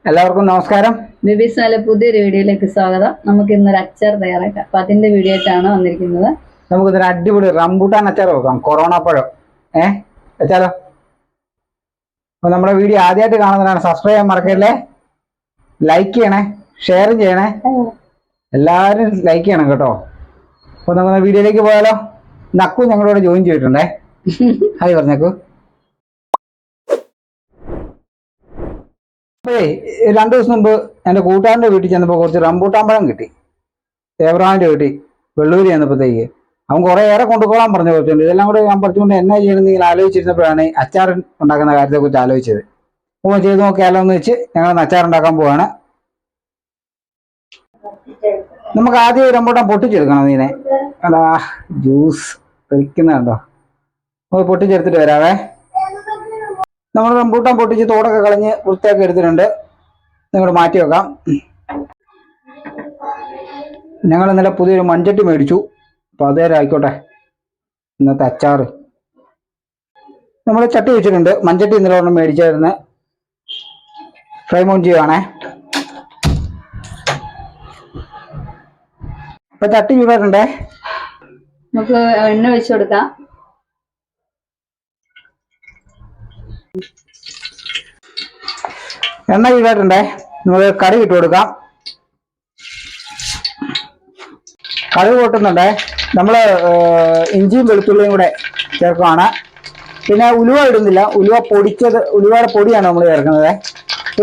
എല്ലാവർക്കും നമസ്കാരം. ബിബിസാലെ പുതിയൊരു വീഡിയോയിലേക്ക് സ്വാഗതം. നമുക്ക് ഇന്നൊരു അച്ചാർ തയ്യാറാക്കാം. അപ്പൊ അതിന്റെ വീഡിയോ ആയിട്ടാണ് വന്നിരിക്കുന്നത്. നമുക്ക് ഇതൊരു അടിപൊളി റംബൂട്ടാൻ അച്ചാർ വെക്കാം. കൊറോണ പഴം വെച്ചാലോ? അപ്പൊ നമ്മുടെ വീഡിയോ ആദ്യമായിട്ട് കാണുന്നതാണ്, സബ്സ്ക്രൈബ് ചെയ്യാൻ മറക്കല്ലേ, ലൈക്ക് ചെയ്യണേ, ഷെയർ ചെയ്യണേ, എല്ലാവരും ലൈക്ക് ചെയ്യണം കേട്ടോ. അപ്പൊ നമുക്ക് വീഡിയോയിലേക്ക് പോയാലോ? നക്കു ഞങ്ങളോട് ജോയിൻ ചെയ്തിട്ടുണ്ടേ. ഹായ് പറഞ്ഞേക്കു. അപ്പേ 2 ദിവസം മുമ്പ് എൻ്റെ കൂട്ടുകാരൻ്റെ വീട്ടിൽ ചെന്നപ്പോൾ കുറച്ച് റംബൂട്ടാൻ പഴം കിട്ടി. ഏബ്രഹാമിൻ്റെ വീട്ടിൽ വെള്ളൂരി ചെന്നപ്പോഴത്തേക്ക് അവൻ കുറേ ഏറെ കൊണ്ടുപോകാൻ പറഞ്ഞു. കുറച്ചുണ്ട് ഇതെല്ലാം കൂടെ ഞാൻ പറിച്ചുകൊണ്ട് എന്നാ ചെയ്യണമെന്ന് ഇങ്ങനെ ആലോചിച്ചിരുന്നപ്പോഴാണ് അച്ചാർ ഉണ്ടാക്കുന്ന കാര്യത്തെക്കുറിച്ച് ആലോചിച്ചത്. അപ്പോൾ ചെയ്ത് നോക്കിയാലോ എന്ന് വെച്ച് ഞങ്ങൾ അച്ചാർ ഉണ്ടാക്കാൻ പോവാണ്. നമുക്ക് ആദ്യം റംബൂട്ടാൻ പൊട്ടിച്ചെടുക്കണം. ഇതിനെ അതാ ജ്യൂസ് കഴിക്കുന്നുണ്ടോ? നമുക്ക് പൊട്ടിച്ചെടുത്തിട്ട് വരാവേ. നമ്മൾ റംബൂട്ടാൻ പൊട്ടിച്ച് തോടൊക്കെ കളഞ്ഞ് വൃത്തിയാക്കി എടുത്തിട്ടുണ്ട്. നിങ്ങൾ മാറ്റി വെക്കാം. ഞങ്ങൾ ഇന്നലെ പുതിയൊരു മൺചട്ടി മേടിച്ചു. അപ്പോൾ അതേരം ആയിക്കോട്ടെ ഇന്നത്തെ അച്ചാറ്. നമ്മൾ ചട്ടി വെച്ചിട്ടുണ്ട്. മൺചട്ടി ഇന്നലെ ഒരെണ്ണം മേടിച്ചായിരുന്നു. ഫ്രൈ ഓൺ ചെയ്യുവാണേ. അപ്പൊ ചട്ടി ചൂടായിട്ടുണ്ടേ. നമുക്ക് എണ്ണ ഒഴിച്ചു കൊടുക്കാം. എണ്ണ ചൂടായിട്ടുണ്ടേ. നമുക്ക് കറി ഇട്ട് കൊടുക്കാം. കടുക് പൊട്ടുന്നുണ്ടേ. നമ്മൾ ഇഞ്ചിയും വെളുത്തുള്ളിയും കൂടെ ചേർക്കുവാണ്. പിന്നെ ഉലുവ ഇടുന്നില്ല. ഉലുവ പൊടിച്ചത്, ഉലുവയുടെ പൊടിയാണ് നമ്മൾ ചേർക്കുന്നത്.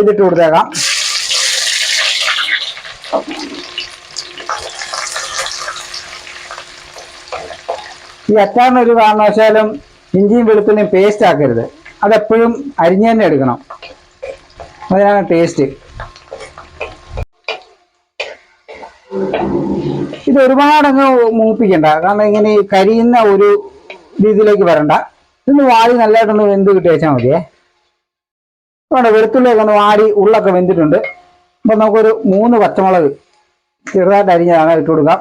ഇതിട്ട് കൊടുത്തേക്കാം. ഈ അച്ചാറിനൊരു കാരണവശാലും ഇഞ്ചിയും വെളുത്തുള്ളിയും പേസ്റ്റ് ആക്കരുത്. അതെപ്പോഴും അരിഞ്ഞു തന്നെ എടുക്കണം. അതിനാണ് ടേസ്റ്റ്. ഇത് ഒരുപാടങ്ങ് മൂപ്പിക്കണ്ട. കാരണം ഇങ്ങനെ കരിയുന്ന ഒരു രീതിയിലേക്ക് വരണ്ട. ഇന്ന് വാടി നല്ലതായിട്ടൊന്ന് വെന്ത് കിട്ടി വെച്ചാൽ മതിയേ. വേണ്ട, വെളുത്തുള്ളിയൊക്കെ ഒന്ന് വാടി ഉള്ളൊക്കെ വെന്തിട്ടുണ്ട്. അപ്പൊ നമുക്കൊരു 3 പച്ചമുളക് ചെറുതായിട്ട് അരിഞ്ഞതാണ് ഇട്ട് കൊടുക്കാം.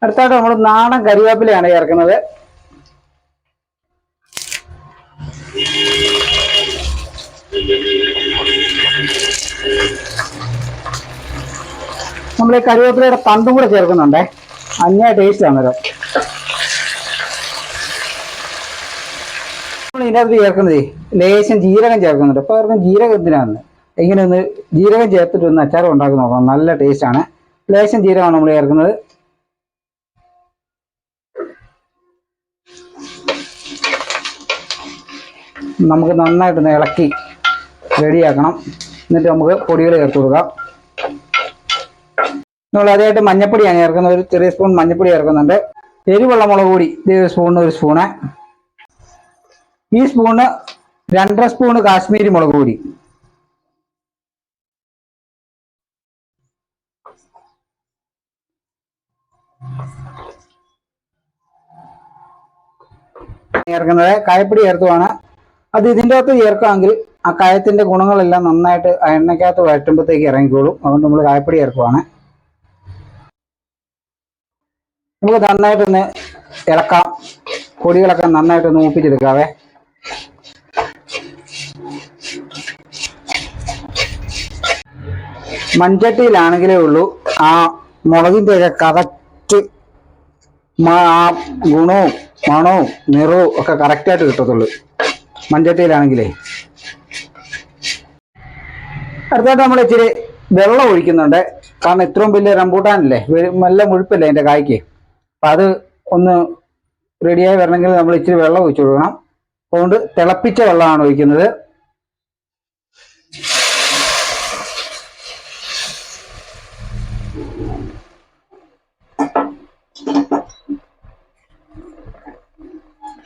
അടുത്തായിട്ട് നമ്മൾ നാടൻ കരിവേപ്പിലയാണ് ചേർക്കുന്നത്. നമ്മൾ ഈ കരിവേപ്പിലയുടെ തണ്ടും കൂടെ ചേർക്കുന്നുണ്ടേ. അന്യ ടേസ്റ്റ് ആണല്ലോ. നമ്മൾ ഇതിനകത്ത് ചേർക്കുന്നത് ലേശം ജീരകം ചേർക്കുന്നുണ്ട്. അപ്പോൾ അവർക്ക് ജീരകം എന്തിനാണ് ഇങ്ങനെ ഒന്ന് ജീരകം ചേർത്തിട്ട് ഒന്ന് അച്ചാർ ഉണ്ടാക്കി നോക്കണം. നല്ല ടേസ്റ്റാണ്. ലേശം ജീരകമാണ് നമ്മൾ ചേർക്കുന്നത്. നമുക്ക് നന്നായിട്ടൊന്ന് ഇളക്കി റെഡിയാക്കണം. എന്നിട്ട് നമുക്ക് പൊടികൾ ചേർത്ത് കൊടുക്കാം. നമ്മൾ ആദ്യമായിട്ട് മഞ്ഞപ്പൊടിയാണ് ചേർക്കുന്നത്. ഒരു ചെറിയ സ്പൂൺ മഞ്ഞപ്പൊടി ചേർക്കുന്നുണ്ട്. എരിവുള്ള മുളക് പൊടി ഒരു സ്പൂണ്. ഈ സ്പൂണ് 2.5 സ്പൂണ് കാശ്മീരി മുളക് പൊടി. ചേർക്കുന്നത് കായപ്പൊടി ചേർത്തുവാണ്. അത് ഇതിൻ്റെ അകത്ത് ചേർക്കാമെങ്കിൽ ആ കായത്തിന്റെ ഗുണങ്ങളെല്ലാം നന്നായിട്ട് ആ എണ്ണയ്ക്കകത്ത് വഴറ്റുമ്പോഴത്തേക്ക് ഇറങ്ങിക്കോളും. അതുകൊണ്ട് നമ്മൾ കായപ്പൊടി ചേർക്കുവാണ്. നമുക്ക് നന്നായിട്ടൊന്ന് ഇളക്കാം. പൊടികളൊക്കെ നന്നായിട്ടൊന്ന് മൂപ്പിച്ചെടുക്കാവേ. മൺചട്ടിയിലാണെങ്കിലേ ഉള്ളൂ ആ മുളകിൻ്റെ ഒക്കെ കറക്റ്റ് ആ ഗുണവും മണവും നിറവും ഒക്കെ കറക്റ്റായിട്ട് കിട്ടത്തുള്ളൂ മൺചട്ടിയിലാണെങ്കിലേ. അടുത്തായിട്ട് നമ്മൾ ഇച്ചിരി വെള്ളം ഒഴിക്കുന്നുണ്ട്. കാരണം ഇത്രയും വലിയ റംബൂട്ടാനല്ലേ, നല്ല മുഴുപ്പല്ലേ അതിൻ്റെ കായ്ക്ക്. അപ്പം അത് ഒന്ന് റെഡിയായി വരണമെങ്കിൽ നമ്മൾ ഇച്ചിരി വെള്ളം ഒഴിച്ചു കൊടുക്കണം. അതുകൊണ്ട് തിളപ്പിച്ച വെള്ളമാണ് ഒഴിക്കുന്നത്.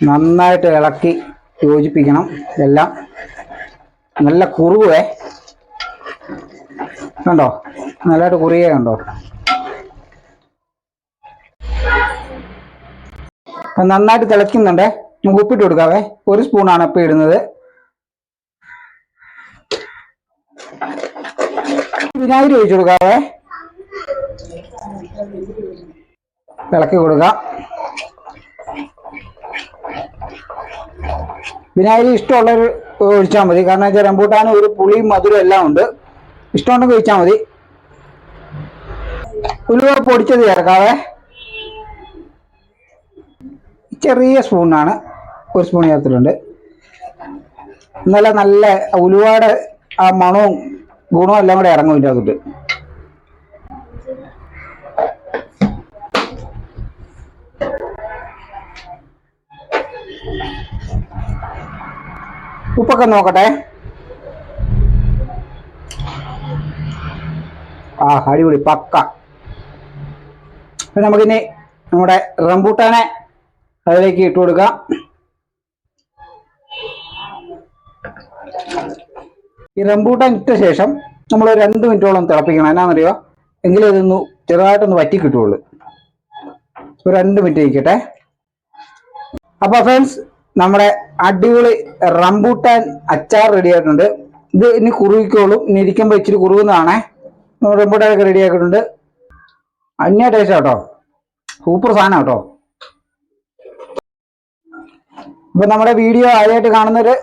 നന്നായിട്ട് ഇളക്കി യോജിപ്പിക്കണം. എല്ലാം നല്ല കുറുവേ കണ്ടോ, നല്ലതായിട്ട് കുറുകെ കണ്ടോ. നന്നായിട്ട് തിളയ്ക്കുന്നുണ്ട്. നമുക്ക് ഉപ്പിട്ട് കൊടുക്കാവേ. 1 സ്പൂണാണ് ഇപ്പം ഇടുന്നത്. വിനാഗിരി ഒഴിച്ചു കൊടുക്കാവേ. ഇളക്കി കൊടുക്കുക. വിനാഗിരി ഇഷ്ടമുള്ളൊരു ഒഴിച്ചാൽ മതി, കാരണം വെച്ചാൽ റംബൂട്ടാൻ ഒരു പുളിയും മധുരം എല്ലാം ഉണ്ട്. ഇഷ്ടമുണ്ടെങ്കിൽ ഒഴിച്ചാൽ മതി. ഉലുവ പൊടിച്ചത് ചേർക്കാവേ. ചെറിയ സ്പൂണാണ്, ഒരു സ്പൂൺ ചേർത്തിട്ടുണ്ട്. എന്നാലും നല്ല ഉലുവയുടെ ആ മണവും ഗുണവും എല്ലാം കൂടെ ഇറങ്ങും ഇതിൻ്റെ അകത്തോട്ട്. ഉപ്പൊക്കെ നോക്കട്ടെ. അടിപൊളി, പക്ക. അപ്പം നമുക്കിനി നമ്മുടെ റംബൂട്ടാനെ അതിലേക്ക് ഇട്ട് കൊടുക്കാം. ഈ റംബൂട്ടാൻ ഇട്ട ശേഷം നമ്മൾ 2 മിനിറ്റോളം തിളപ്പിക്കണം. എന്നാണെന്നറിയോ, എങ്കിലും ഇതൊന്ന് ചെറുതായിട്ടൊന്ന് വറ്റി കിട്ടുള്ളൂ. ഒരു 2 മിനിറ്റ് ഇരിക്കട്ടെ. അപ്പോൾ ഫ്രണ്ട്സ്, നമ്മുടെ അടിപൊളി റംബൂട്ടാൻ അച്ചാർ റെഡി ആയിട്ടുണ്ട്. ഇത് ഇനി കുറുകിക്കോളും, ഇനി ഇരിക്കുമ്പോൾ ഇച്ചിരി കുറുകുന്നതാണേ. റംബൂട്ടാനൊക്കെ റെഡി ആക്കിയിട്ടുണ്ട്. അന്യ ടേസ്റ്റ് കേട്ടോ, സൂപ്പർ സാധനം കേട്ടോ. ഇപ്പൊ നമ്മുടെ വീഡിയോ ആദ്യമായിട്ട് കാണുന്നവര്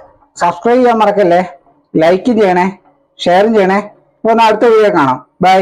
സബ്സ്ക്രൈബ് ചെയ്യാൻ മറക്കല്ലേ, ലൈക്ക് ചെയ്യണേ, ഷെയറും ചെയ്യണേ. അപ്പോൾ അടുത്ത വീഡിയോ കാണാം. ബൈ.